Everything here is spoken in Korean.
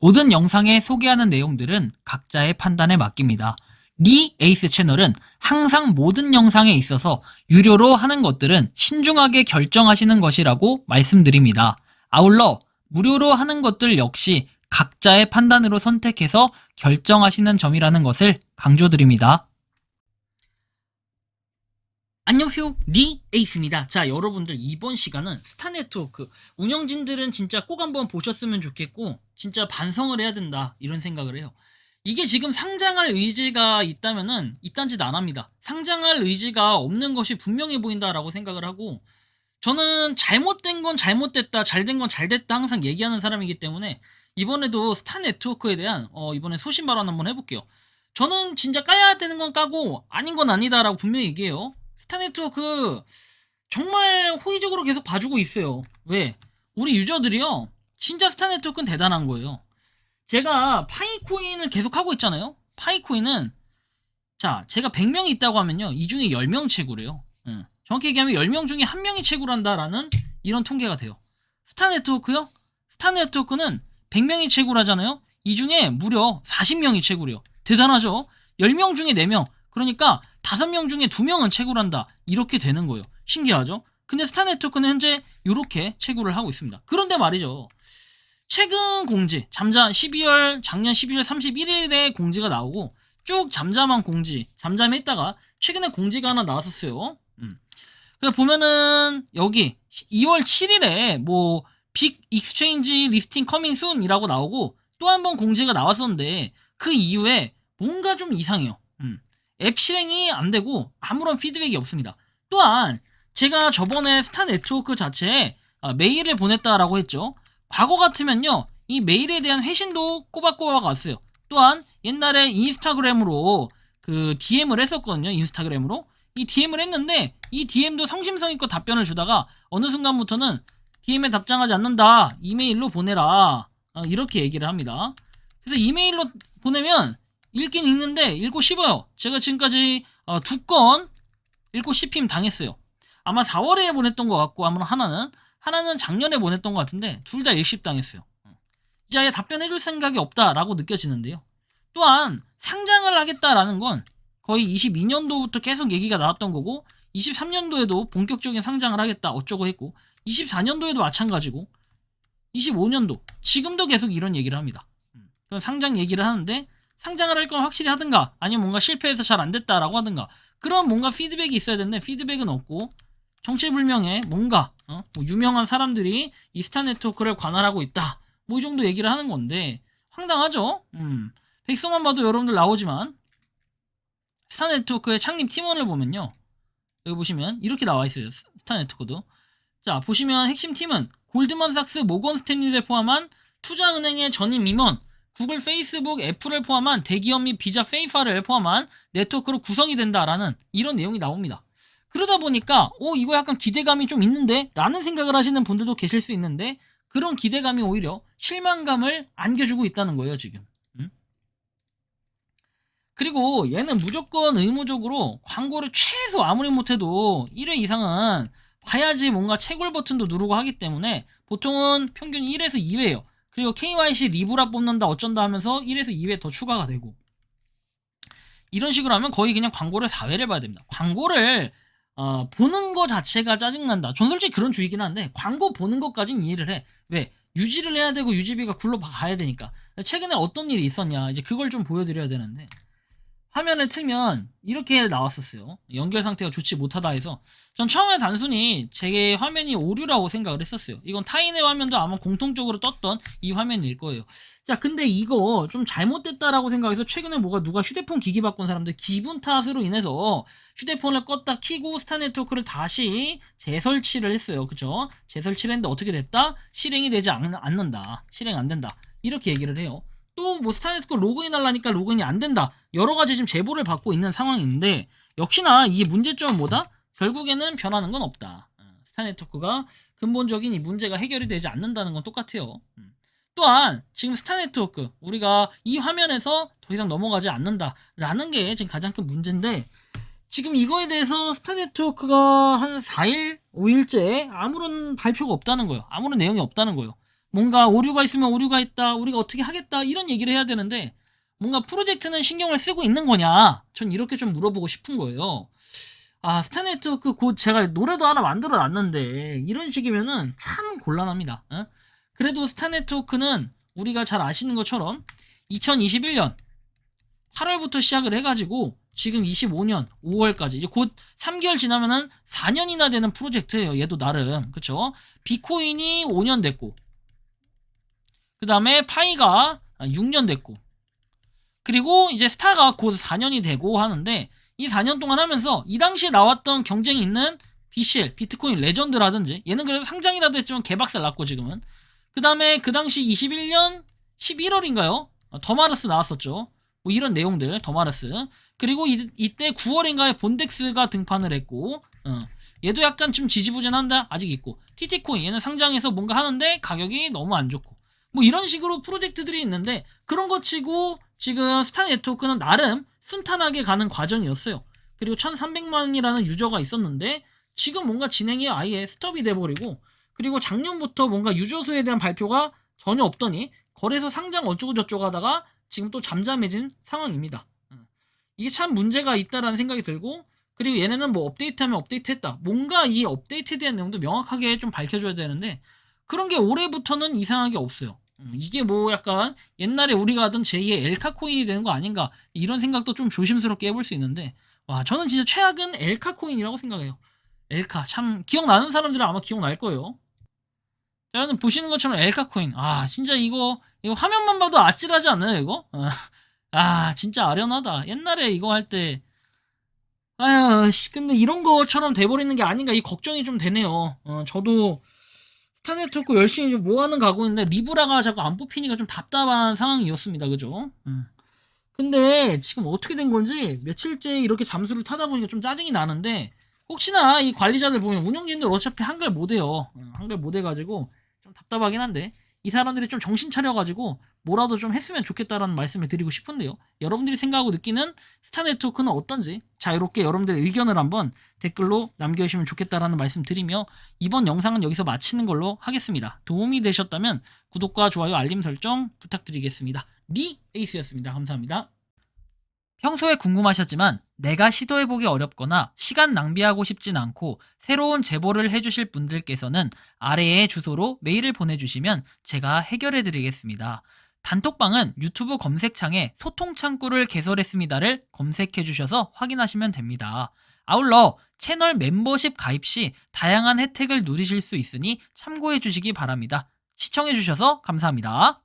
모든 영상에 소개하는 내용들은 각자의 판단에 맡깁니다. 리 에이스 채널은 항상 모든 영상에 있어서 유료로 하는 것들은 신중하게 결정하시는 것이라고 말씀드립니다. 아울러 무료로 하는 것들 역시 각자의 판단으로 선택해서 결정하시는 점이라는 것을 강조드립니다. 안녕하세요, 리 에이스입니다. 자, 여러분들 이번 시간은 스타네트워크 운영진들은 진짜 꼭 한번 보셨으면 좋겠고 진짜 반성을 해야 된다 이런 생각을 해요. 이게 지금 상장할 의지가 있다면은 이딴 짓 안 합니다. 상장할 의지가 없는 것이 분명해 보인다라고 생각을 하고, 저는 잘못된 건 잘못됐다, 잘된 건 잘됐다 항상 얘기하는 사람이기 때문에 이번에도 스타네트워크에 대한 이번에 소신 발언 한번 해볼게요. 저는 진짜 까야 되는 건 까고 아닌 건 아니다라고 분명히 얘기해요. 스타네트워크 정말 호의적으로 계속 봐주고 있어요. 왜? 우리 유저들이요, 진짜 스타네트워크는 대단한 거예요. 제가 파이코인을 계속 하고 있잖아요. 파이코인은, 자, 제가 100명이 있다고 하면요, 이 중에 10명 채굴해요. 정확히 얘기하면 10명 중에 1명이 채굴한다라는 이런 통계가 돼요. 스타네트워크요? 스타네트워크는 100명이 채굴하잖아요. 이 중에 무려 40명이 채굴해요. 대단하죠? 10명 중에 4명, 그러니까 5명 중에 2명은 채굴한다, 이렇게 되는 거예요. 신기하죠? 근데 스타네트워크는 현재 이렇게 채굴을 하고 있습니다. 그런데 말이죠, 최근 공지, 작년 12월 31일에 공지가 나오고 쭉 잠잠한 공지, 잠잠했다가 최근에 공지가 하나 나왔었어요. 그래서 보면은 여기 2월 7일에 뭐 빅 익스체인지 리스팅 커밍 순 이라고 나오고 또 한 번 공지가 나왔었는데 그 이후에 뭔가 좀 이상해요. 앱 실행이 안 되고 아무런 피드백이 없습니다. 또한 제가 저번에 스타네트워크 자체에 메일을 보냈다라고 했죠. 과거 같으면요, 이 메일에 대한 회신도 꼬박꼬박 왔어요. 또한 옛날에 인스타그램으로 그 DM을 했었거든요. 인스타그램으로 이 DM을 했는데 이 DM도 성심성의껏 답변을 주다가 어느 순간부터는 DM에 답장하지 않는다, 이메일로 보내라, 이렇게 얘기를 합니다. 그래서 이메일로 보내면 읽긴 읽는데 읽고 씹어요. 제가 지금까지 2건 읽고 씹힘 당했어요. 아마 4월에 보냈던 것 같고, 아마 하나는 작년에 보냈던 것 같은데 둘 다 일십 당했어요. 이제 아예 답변해줄 생각이 없다라고 느껴지는데요. 또한 상장을 하겠다라는 건 거의 22년도부터 계속 얘기가 나왔던 거고, 23년도에도 본격적인 상장을 하겠다 어쩌고 했고, 24년도에도 마찬가지고, 25년도 지금도 계속 이런 얘기를 합니다. 그럼 상장 얘기를 하는데, 상장을 할 건 확실히 하든가 아니면 뭔가 실패해서 잘 안 됐다라고 하든가 그런 뭔가 피드백이 있어야 되는데 피드백은 없고, 정체불명의 뭔가 뭐 유명한 사람들이 이 스타네트워크를 관할하고 있다, 뭐 이 정도 얘기를 하는 건데 황당하죠. 백성만 봐도 여러분들 나오지만 스타네트워크의 창립 팀원을 보면요, 여기 보시면 이렇게 나와 있어요. 스타네트워크도. 자, 보시면 핵심 팀은 골드만삭스, 모건 스탠리를 포함한 투자은행의 전임 임원, 구글, 페이스북, 애플을 포함한 대기업 및 비자 페이파를 포함한 네트워크로 구성이 된다라는 이런 내용이 나옵니다. 그러다 보니까 이거 약간 기대감이 좀 있는데 라는 생각을 하시는 분들도 계실 수 있는데, 그런 기대감이 오히려 실망감을 안겨주고 있다는 거예요 지금. 그리고 얘는 무조건 의무적으로 광고를 최소 아무리 못해도 1회 이상은 봐야지 뭔가 채굴 버튼도 누르고 하기 때문에 보통은 평균 1에서 2회예요. 그리고 KYC 리브라 뽑는다 어쩐다 하면서 1에서 2회 더 추가가 되고, 이런 식으로 하면 거의 그냥 광고를 4회를 봐야 됩니다. 광고를 보는 거 자체가 짜증난다. 전 솔직히 그런 주의긴 한데 광고 보는 것까진 이해를 해. 왜? 유지를 해야 되고 유지비가 굴러가야 되니까. 최근에 어떤 일이 있었냐, 이제 그걸 좀 보여드려야 되는데, 화면을 틀면 이렇게 나왔었어요. 연결 상태가 좋지 못하다 해서 전 처음에 단순히 제 화면이 오류라고 생각을 했었어요. 이건 타인의 화면도 아마 공통적으로 떴던 이 화면일 거예요. 자, 근데 이거 좀 잘못됐다라고 생각해서 최근에 누가 휴대폰 기기 바꾼 사람들 기분 탓으로 인해서 휴대폰을 껐다 키고 스타네트워크를 다시 재설치를 했어요. 그쵸? 재설치를 했는데 어떻게 됐다? 실행이 되지 않는다. 실행 안 된다. 이렇게 얘기를 해요. 또 뭐 스타네트워크 로그인 하려니까 로그인이 안 된다, 여러가지 지금 제보를 받고 있는 상황인데, 역시나 이 문제점은 뭐다? 결국에는 변하는 건 없다. 스타네트워크가 근본적인 이 문제가 해결이 되지 않는다는 건 똑같아요. 또한 지금 스타네트워크 우리가 이 화면에서 더 이상 넘어가지 않는다 라는 게 지금 가장 큰 문제인데, 지금 이거에 대해서 스타네트워크가 한 4일, 5일째 아무런 발표가 없다는 거예요. 아무런 내용이 없다는 거예요. 뭔가 오류가 있으면 오류가 있다, 우리가 어떻게 하겠다, 이런 얘기를 해야 되는데, 뭔가 프로젝트는 신경을 쓰고 있는 거냐? 전 이렇게 좀 물어보고 싶은 거예요. 아, 스타네트워크 곧 제가 노래도 하나 만들어 놨는데, 이런 식이면은 참 곤란합니다. 어? 그래도 스타네트워크는 우리가 잘 아시는 것처럼 2021년 8월부터 시작을 해가지고 지금 25년 5월까지 이제 곧 3개월 지나면은 4년이나 되는 프로젝트예요. 얘도 나름. 그쵸? 비코인이 5년 됐고, 그 다음에 파이가 6년 됐고, 그리고 이제 스타가 곧 4년이 되고 하는데, 이 4년 동안 하면서 이 당시에 나왔던 경쟁이 있는 BCL, 비트코인 레전드라든지, 얘는 그래도 상장이라도 했지만 개박살 났고 지금은. 그 다음에 그 당시 21년 11월인가요? 더마르스 나왔었죠. 뭐 이런 내용들, 더마르스. 그리고 이때 9월인가에 본덱스가 등판을 했고, 얘도 약간 좀 지지부진한다 아직 있고, TT코인 얘는 상장해서 뭔가 하는데 가격이 너무 안 좋고, 뭐 이런 식으로 프로젝트들이 있는데, 그런 거 치고 지금 스타네트워크는 나름 순탄하게 가는 과정이었어요. 그리고 1300만이라는 유저가 있었는데 지금 뭔가 진행이 아예 스톱이 돼버리고, 그리고 작년부터 뭔가 유저 수에 대한 발표가 전혀 없더니 거래소 상장 어쩌고 저쩌고 하다가 지금 또 잠잠해진 상황입니다. 이게 참 문제가 있다라는 생각이 들고, 그리고 얘네는 뭐 업데이트하면 업데이트했다, 뭔가 이 업데이트에 대한 내용도 명확하게 좀 밝혀줘야 되는데 그런 게 올해부터는 이상하게 없어요. 이게 뭐 약간 옛날에 우리가 하던 제2의 엘카 코인이 되는 거 아닌가, 이런 생각도 좀 조심스럽게 해볼 수 있는데, 와, 저는 진짜 최악은 엘카 코인이라고 생각해요. 엘카 참 기억나는 사람들은 아마 기억날 거예요. 자, 여러분 보시는 것처럼 엘카 코인, 아 진짜 이거 화면만 봐도 아찔하지 않아요 이거? 아 진짜 아련하다. 옛날에 이거 할 때, 아유 씨, 근데 이런 것처럼 돼버리는 게 아닌가, 이 걱정이 좀 되네요. 저도 스타네트워크 열심히 좀 모아는 가고 있는데 리브라가 자꾸 안 뽑히니까 좀 답답한 상황이었습니다. 그죠? 근데 지금 어떻게 된 건지 며칠째 이렇게 잠수를 타다 보니까 좀 짜증이 나는데, 혹시나 이 관리자들 보면 운영진들 어차피 한글 못해요. 한글 못해가지고 좀 답답하긴 한데, 이 사람들이 좀 정신 차려가지고 뭐라도 좀 했으면 좋겠다라는 말씀을 드리고 싶은데요. 여러분들이 생각하고 느끼는 스타네트워크는 어떤지 자유롭게 여러분들의 의견을 한번 댓글로 남겨주시면 좋겠다라는 말씀 드리며, 이번 영상은 여기서 마치는 걸로 하겠습니다. 도움이 되셨다면 구독과 좋아요, 알림 설정 부탁드리겠습니다. 리 에이스였습니다. 감사합니다. 평소에 궁금하셨지만 내가 시도해보기 어렵거나 시간 낭비하고 싶진 않고 새로운 제보를 해주실 분들께서는 아래의 주소로 메일을 보내주시면 제가 해결해드리겠습니다. 단톡방은 유튜브 검색창에 소통창구를 개설했습니다를 검색해주셔서 확인하시면 됩니다. 아울러 채널 멤버십 가입 시 다양한 혜택을 누리실 수 있으니 참고해주시기 바랍니다. 시청해주셔서 감사합니다.